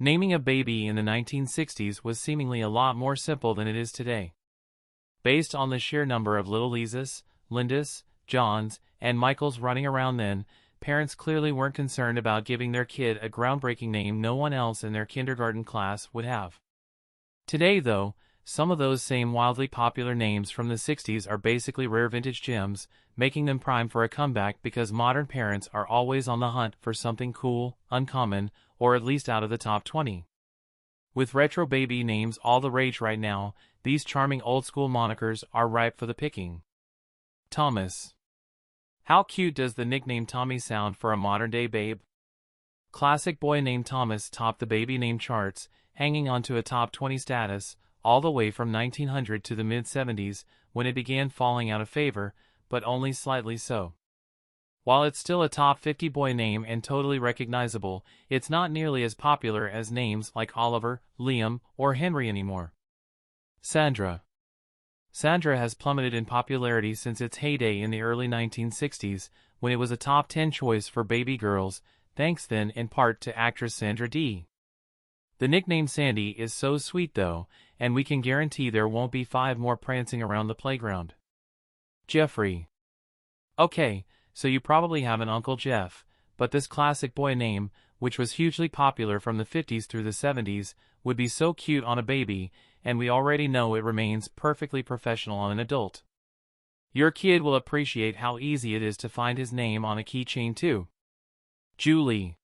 Naming a baby in the 1960s was seemingly a lot more simple than it is today. Based on the sheer number of little Lisas, Lindas, Johns, and Michaels running around then, parents clearly weren't concerned about giving their kid a groundbreaking name no one else in their kindergarten class would have. Today, though, some of those same wildly popular names from the 60s are basically rare vintage gems, making them prime for a comeback because modern parents are always on the hunt for something cool, uncommon, or at least out of the top 20. With retro baby names all the rage right now, these charming old-school monikers are ripe for the picking. Thomas. How cute does the nickname Tommy sound for a modern-day babe? Classic boy named Thomas topped the baby name charts, hanging onto a top 20 status, all the way from 1900 to the mid-70s, when it began falling out of favor, but only slightly so. While it's still a top 50 boy name and totally recognizable, it's not nearly as popular as names like Oliver, Liam, or Henry anymore. Sandra. Sandra has plummeted in popularity since its heyday in the early 1960s, when it was a top 10 choice for baby girls, thanks then in part to actress Sandra Dee. The nickname Sandy is so sweet though, and we can guarantee there won't be 5 more prancing around the playground. Jeffrey. Okay, so you probably have an Uncle Jeff, but this classic boy name, which was hugely popular from the 50s through the 70s, would be so cute on a baby, and we already know it remains perfectly professional on an adult. Your kid will appreciate how easy it is to find his name on a keychain too. Julie.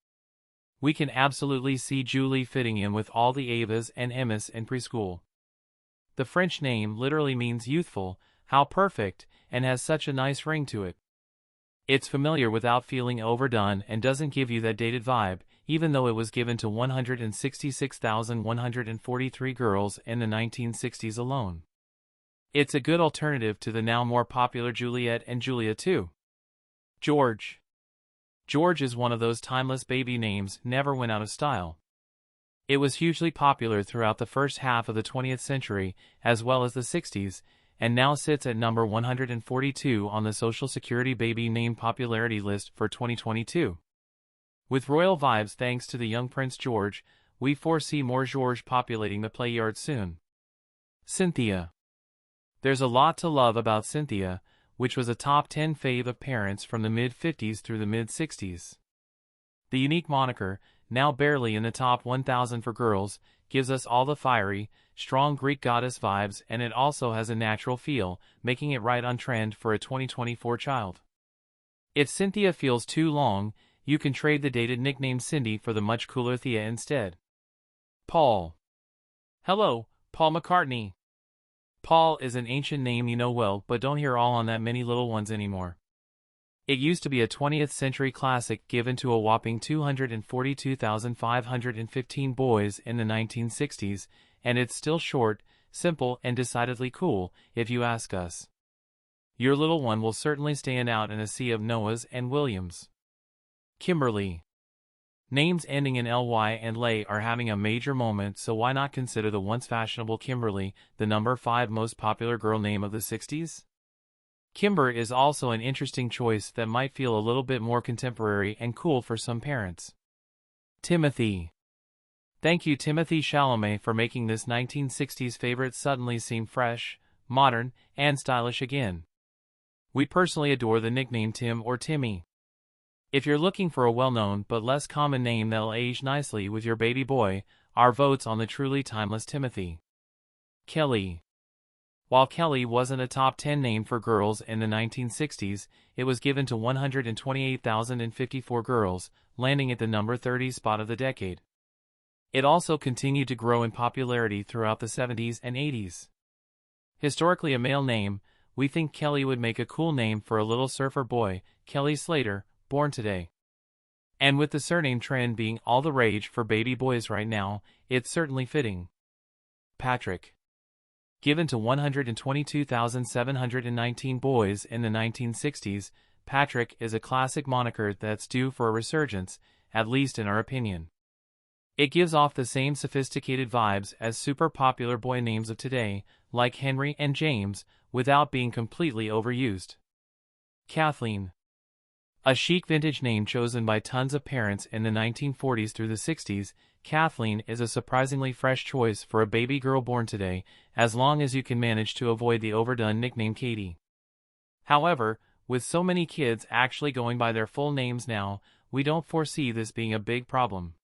We can absolutely see Julie fitting in with all the Avas and Emmas in preschool. The French name literally means youthful, how perfect, and has such a nice ring to it. It's familiar without feeling overdone and doesn't give you that dated vibe, even though it was given to 166,143 girls in the 1960s alone. It's a good alternative to the now more popular Juliet and Julia too. George. George is one of those timeless baby names, never went out of style. It was hugely popular throughout the first half of the 20th century, as well as the 60s, and now sits at number 142 on the Social Security baby name popularity list for 2022. With royal vibes thanks to the young Prince George, we foresee more George populating the play yard soon. Cynthia. There's a lot to love about Cynthia, which was a top 10 fave of parents from the mid-50s through the mid-60s. The unique moniker, now barely in the top 1,000 for girls, gives us all the fiery, strong Greek goddess vibes, and it also has a natural feel, making it right on trend for a 2024 child. If Cynthia feels too long, you can trade the dated nickname Cindy for the much cooler Thea instead. Paul. Hello, Paul McCartney. Paul is an ancient name you know well, but don't hear all on that many little ones anymore. It used to be a 20th century classic given to a whopping 242,515 boys in the 1960s, and it's still short, simple, and decidedly cool, if you ask us. Your little one will certainly stand out in a sea of Noahs and Williams. Kimberly. Names ending in ly and lay are having a major moment, so why not consider the once fashionable Kimberly the number 5 most popular girl name of the 60s? Kimber is also an interesting choice that might feel a little bit more contemporary and cool for some parents. Timothy. Thank you Timothy Chalamet for making this 1960s favorite suddenly seem fresh, modern, and stylish again. We personally adore the nickname Tim or Timmy. If you're looking for a well-known but less common name that'll age nicely with your baby boy, our vote's on the truly timeless Timothy. Kelly. While Kelly wasn't a top 10 name for girls in the 1960s, it was given to 128,054 girls, landing at the number 30 spot of the decade. It also continued to grow in popularity throughout the 70s and 80s. Historically a male name, we think Kelly would make a cool name for a little surfer boy, Kelly Slater, born today. And with the surname trend being all the rage for baby boys right now, it's certainly fitting. Patrick. Given to 122,719 boys in the 1960s, Patrick is a classic moniker that's due for a resurgence, at least in our opinion. It gives off the same sophisticated vibes as super popular boy names of today, like Henry and James, without being completely overused. Kathleen. A chic vintage name chosen by tons of parents in the 1940s through the 60s, Kathleen is a surprisingly fresh choice for a baby girl born today, as long as you can manage to avoid the overdone nickname Katie. However, with so many kids actually going by their full names now, we don't foresee this being a big problem.